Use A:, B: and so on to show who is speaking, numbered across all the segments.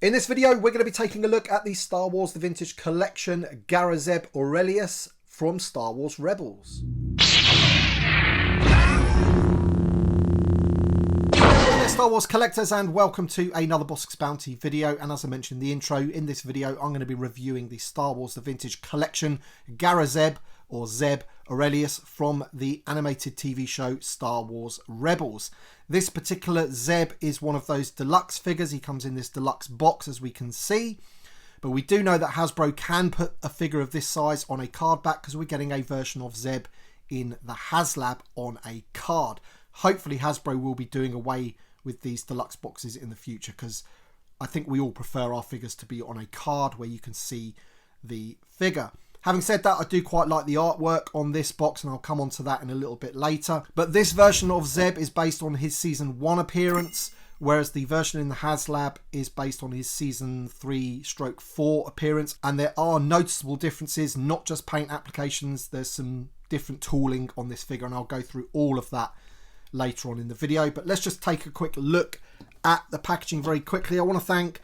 A: In this video, we're going to be taking a look at the Star Wars The Vintage Collection Garazeb Orrelios from Star Wars Rebels. Star Wars collectors, and welcome to another Bossk's Bounty video. And as I mentioned in the intro, in this video I'm going to be reviewing the Star Wars The Vintage Collection Garazeb or Zeb Orrelios from the animated TV show Star Wars Rebels. This particular Zeb is one of those deluxe figures. He comes in this deluxe box, as we can see. But we do know that Hasbro can put a figure of this size on a card back, because we're getting a version of Zeb in the HasLab on a card. Hopefully Hasbro will be doing away with these deluxe boxes in the future, because I think we all prefer our figures to be on a card where you can see the figure. Having said that, I do quite like the artwork on this box, and I'll come on to that in a little bit later. But this version of Zeb is based on his Season 1 appearance, whereas the version in the HasLab is based on his Season 3/4 appearance. And there are noticeable differences, not just paint applications. There's some different tooling on this figure, and I'll go through all of that later on in the video. But let's just take a quick look at the packaging very quickly. I want to thank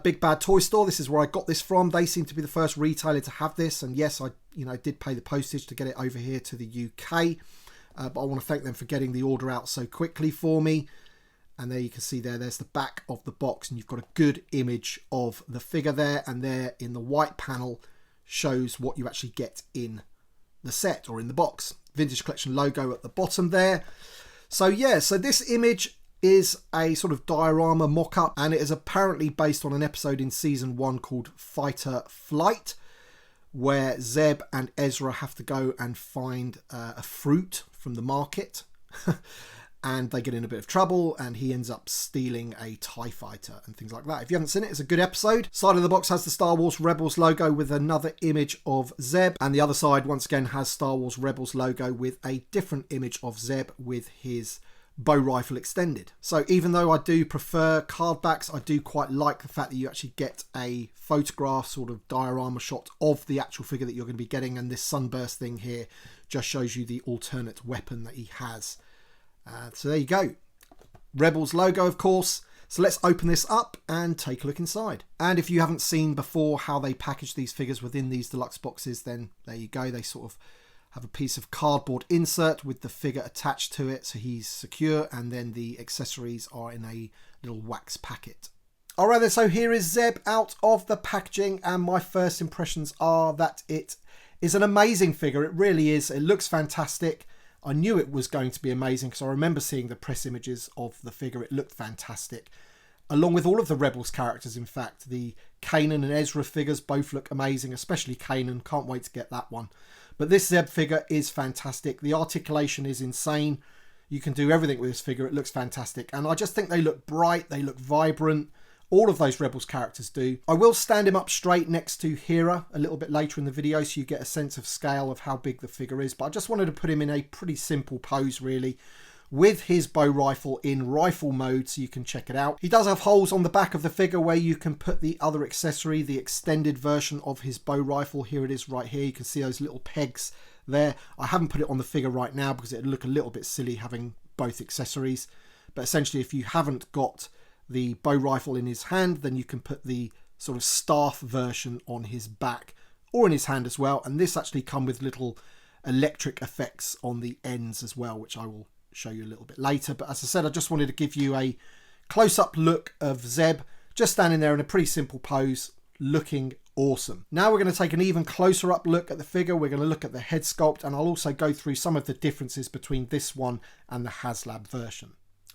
A: Big Bad Toy Store. This is where I got this from. They seem to be the first retailer to have this, and yes, I did pay the postage to get it over here to the UK, but I want to thank them for getting the order out so quickly for me. And there you can see there's the back of the box, and you've got a good image of the figure there, and there in the white panel shows what you actually get in the set or in the box. Vintage Collection logo at the bottom there. So yeah, so this image is a sort of diorama mock-up, and it is apparently based on an episode in Season 1 called Fighter Flight, where Zeb and Ezra have to go and find a fruit from the market. And they get in a bit of trouble, and he ends up stealing a TIE fighter and things like that. If you haven't seen it, it's a good episode. Side of the box has the Star Wars Rebels logo with another image of Zeb, and the other side once again has Star Wars Rebels logo with a different image of Zeb with his bow rifle extended. So even though I do prefer card backs, I do quite like the fact that you actually get a photograph sort of diorama shot of the actual figure that you're going to be getting, and this sunburst thing here just shows you the alternate weapon that he has. So there you go. Rebels logo, of course. So let's open this up and take a look inside. And if you haven't seen before how they package these figures within these deluxe boxes, then there you go. They sort of have a piece of cardboard insert with the figure attached to it, so he's secure, and then the accessories are in a little wax packet. Alright then, so here is Zeb out of the packaging, and my first impressions are that it is an amazing figure. It really is. It looks fantastic. I knew it was going to be amazing because I remember seeing the press images of the figure. It looked fantastic. Along with all of the Rebels characters, in fact. The Kanan and Ezra figures both look amazing, especially Kanan. Can't wait to get that one. But this Zeb figure is fantastic. The articulation is insane. You can do everything with this figure. It looks fantastic. And I just think they look bright. They look vibrant. All of those Rebels characters do. I will stand him up straight next to Hera a little bit later in the video, so you get a sense of scale of how big the figure is. But I just wanted to put him in a pretty simple pose, really, with his bow rifle in rifle mode, so you can check it out. He does have holes on the back of the figure where you can put the other accessory, the extended version of his bow rifle. Here it is right here. You can see those little pegs there. I haven't put it on the figure right now because it'd look a little bit silly having both accessories. But essentially, if you haven't got the bow rifle in his hand, then you can put the sort of staff version on his back or in his hand as well. And this actually come with little electric effects on the ends as well, which I will show you a little bit later. But as I said, I just wanted to give you a close-up look of Zeb just standing there in a pretty simple pose, looking awesome. Now we're going to take an even closer up look at the figure. We're going to look at the head sculpt, and I'll also go through some of the differences between this one and the HasLab version.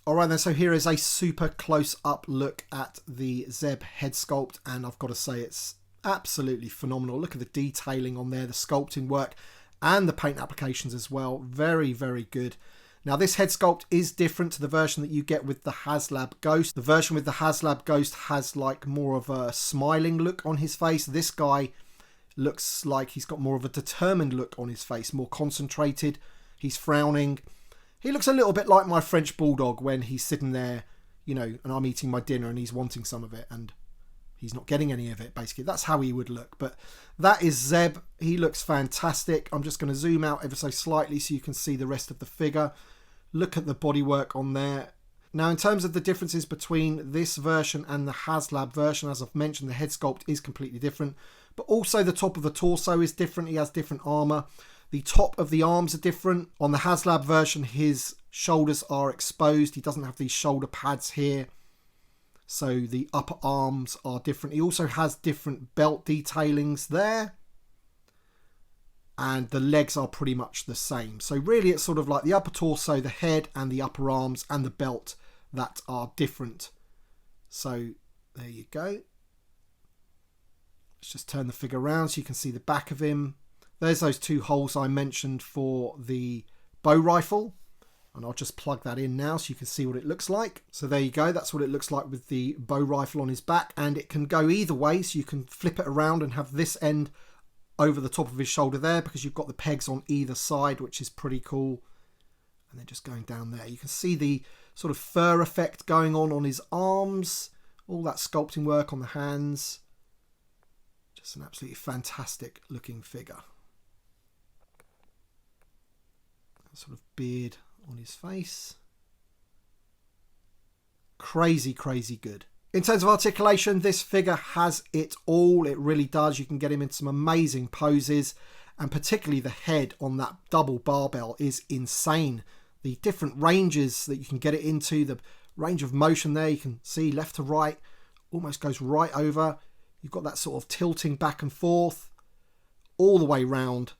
A: Alright then, so here is a super close up look at the Zeb head sculpt, and I've got to say it's absolutely phenomenal. Look at the detailing on there, the sculpting work and the paint applications as well. Very, very good. Now this head sculpt is different to the version that you get with the HasLab Ghost. The version with the HasLab Ghost has like more of a smiling look on his face. This guy looks like he's got more of a determined look on his face, more concentrated. He's frowning. He looks a little bit like my French bulldog when he's sitting there, and I'm eating my dinner and he's wanting some of it and he's not getting any of it, basically. That's how he would look. But that is Zeb. He looks fantastic. I'm just going to zoom out ever so slightly so you can see the rest of the figure. Look at the bodywork on there. Now, in terms of the differences between this version and the HasLab version, as I've mentioned, the head sculpt is completely different, but also the top of the torso is different. He has different armor. The top of the arms are different. On the HasLab version, his shoulders are exposed. He doesn't have these shoulder pads here, so the upper arms are different. He also has different belt detailings there, and the legs are pretty much the same. So really it's sort of like the upper torso, the head, and the upper arms and the belt that are different. So there you go. Let's just turn the figure around so you can see the back of him. There's those two holes I mentioned for the bow rifle, and I'll just plug that in now so you can see what it looks like. So there you go, that's what it looks like with the bow rifle on his back, and it can go either way, so you can flip it around and have this end over the top of his shoulder there, because you've got the pegs on either side, which is pretty cool. And then just going down there, you can see the sort of fur effect going on his arms, all that sculpting work on the hands. Just an absolutely fantastic looking figure. That sort of beard on his face. Crazy, crazy good. In terms of articulation, this figure has it all. It really does. You can get him in some amazing poses, and particularly the head on that double barbell is insane. The different ranges that you can get it into, the range of motion there, you can see left to right, almost goes right over. You've got that sort of tilting back and forth all the way round.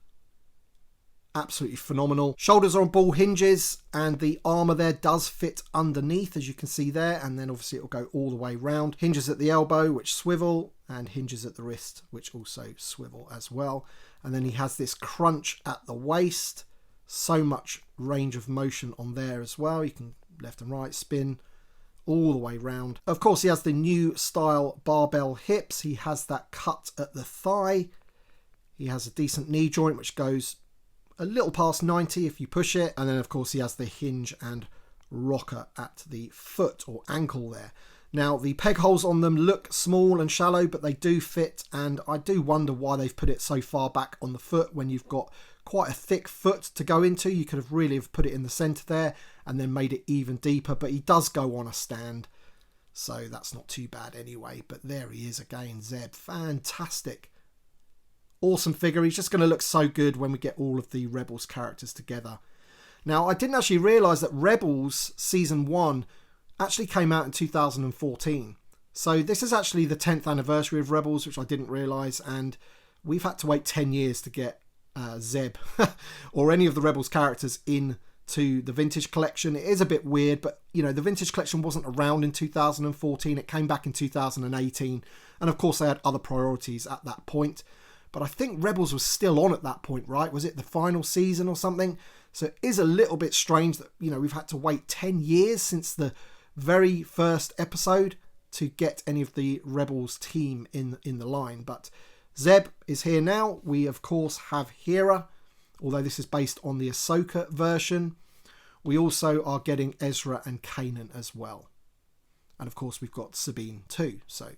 A: Absolutely phenomenal. Shoulders are on ball hinges, and the armor there does fit underneath, as you can see there, and then obviously it will go all the way round. Hinges at the elbow, which swivel, and hinges at the wrist, which also swivel as well. And then he has this crunch at the waist. So much range of motion on there as well. You can left and right spin all the way round. Of course, he has the new style barbell hips. He has that cut at the thigh. He has a decent knee joint, which goes a little past 90 if you push it. And then, of course, he has the hinge and rocker at the foot or ankle there. Now, the peg holes on them look small and shallow, but they do fit. And I do wonder why they've put it so far back on the foot when you've got quite a thick foot to go into. You could have really have put it in the center there and then made it even deeper, but he does go on a stand, so that's not too bad anyway. But there he is again, Zeb. Fantastic, awesome figure. He's just going to look so good when we get all of the Rebels characters together. Now, I didn't actually realize that Rebels season 1 actually came out in 2014, so this is actually the 10th anniversary of Rebels, which I didn't realize, and we've had to wait 10 years to get Zeb or any of the Rebels characters into the vintage collection. It is a bit weird, but you know, the vintage collection wasn't around in 2014. It came back in 2018, and of course they had other priorities at that point. But I think Rebels was still on at that point, right? Was it the final season or something? So it is a little bit strange that, you know, we've had to wait 10 years since the very first episode to get any of the Rebels team in the line. But Zeb is here now. We, of course, have Hera, although this is based on the Ahsoka version. We also are getting Ezra and Kanan as well. And, of course, we've got Sabine too. So,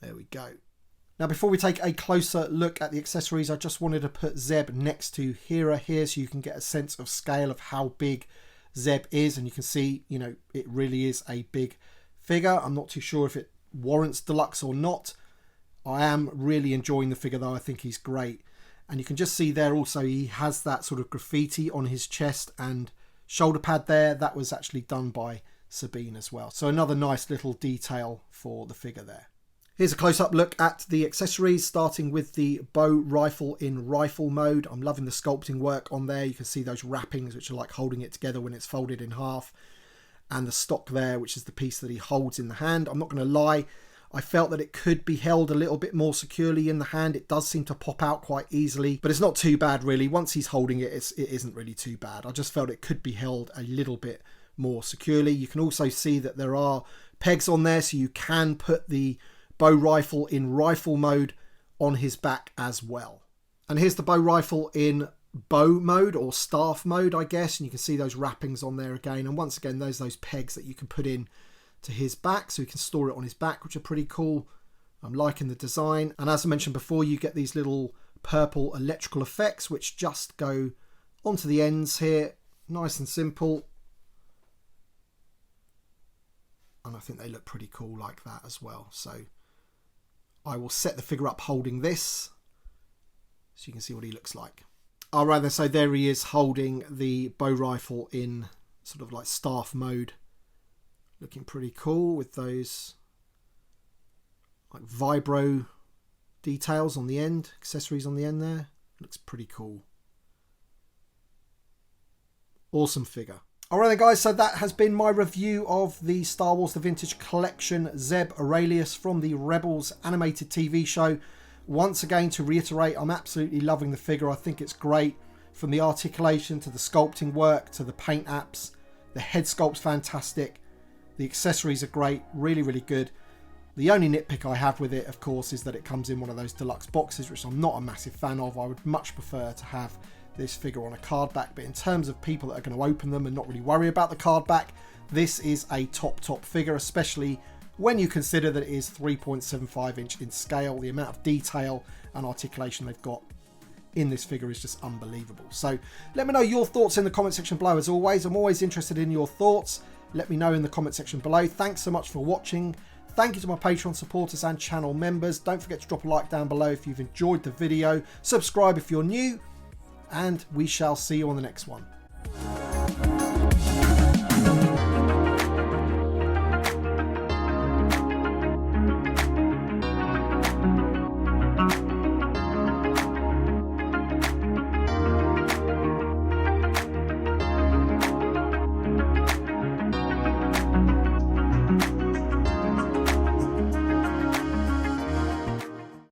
A: there we go. Now, before we take a closer look at the accessories, I just wanted to put Zeb next to Hera here so you can get a sense of scale of how big Zeb is. And you can see, you know, it really is a big figure. I'm not too sure if it warrants deluxe or not. I am really enjoying the figure though. I think he's great. And you can just see there also he has that sort of graffiti on his chest and shoulder pad there. That was actually done by Sabine as well. So another nice little detail for the figure there. Here's a close-up look at the accessories, starting with the bow rifle in rifle mode. I'm loving the sculpting work on there. You can see those wrappings, which are like holding it together when it's folded in half. And the stock there, which is the piece that he holds in the hand. I'm not going to lie, I felt that it could be held a little bit more securely in the hand. It does seem to pop out quite easily, but it's not too bad really. Once he's holding it, it isn't really too bad. I just felt it could be held a little bit more securely. You can also see that there are pegs on there, so you can put the bow rifle in rifle mode on his back as well. And here's the bow rifle in bow mode or staff mode, I guess. And you can see those wrappings on there again. And once again, those pegs that you can put in to his back, so he can store it on his back, which are pretty cool. I'm liking the design. And as I mentioned before, you get these little purple electrical effects which just go onto the ends here, nice and simple. and I think they look pretty cool like that as well. So I will set the figure up holding this so you can see what he looks like. Alright then, so there he is holding the bow rifle in sort of like staff mode. Looking pretty cool with those like vibro details on the end, accessories on the end there. Looks pretty cool. Awesome figure. Alright then guys, so that has been my review of the Star Wars The Vintage Collection Zeb Orrelios from the Rebels animated TV show. Once again, to reiterate, I'm absolutely loving the figure. I think it's great, from the articulation to the sculpting work to the paint apps. The head sculpt's fantastic. The accessories are great, really, really good. The only nitpick I have with it, of course, is that it comes in one of those deluxe boxes, which I'm not a massive fan of. I would much prefer to have this figure on a card back, but in terms of people that are going to open them and not really worry about the card back, this is a top figure, especially when you consider that it is 3.75 inch in scale. The amount of detail and articulation they've got in this figure is just unbelievable. So let me know your thoughts in the comment section below. As always, I'm always interested in your thoughts. Let me know in the comment section below. Thanks so much for watching. Thank you to my Patreon supporters and channel members. Don't forget to drop a like down below if you've enjoyed the video. Subscribe if you're new, and we shall see you on the next one.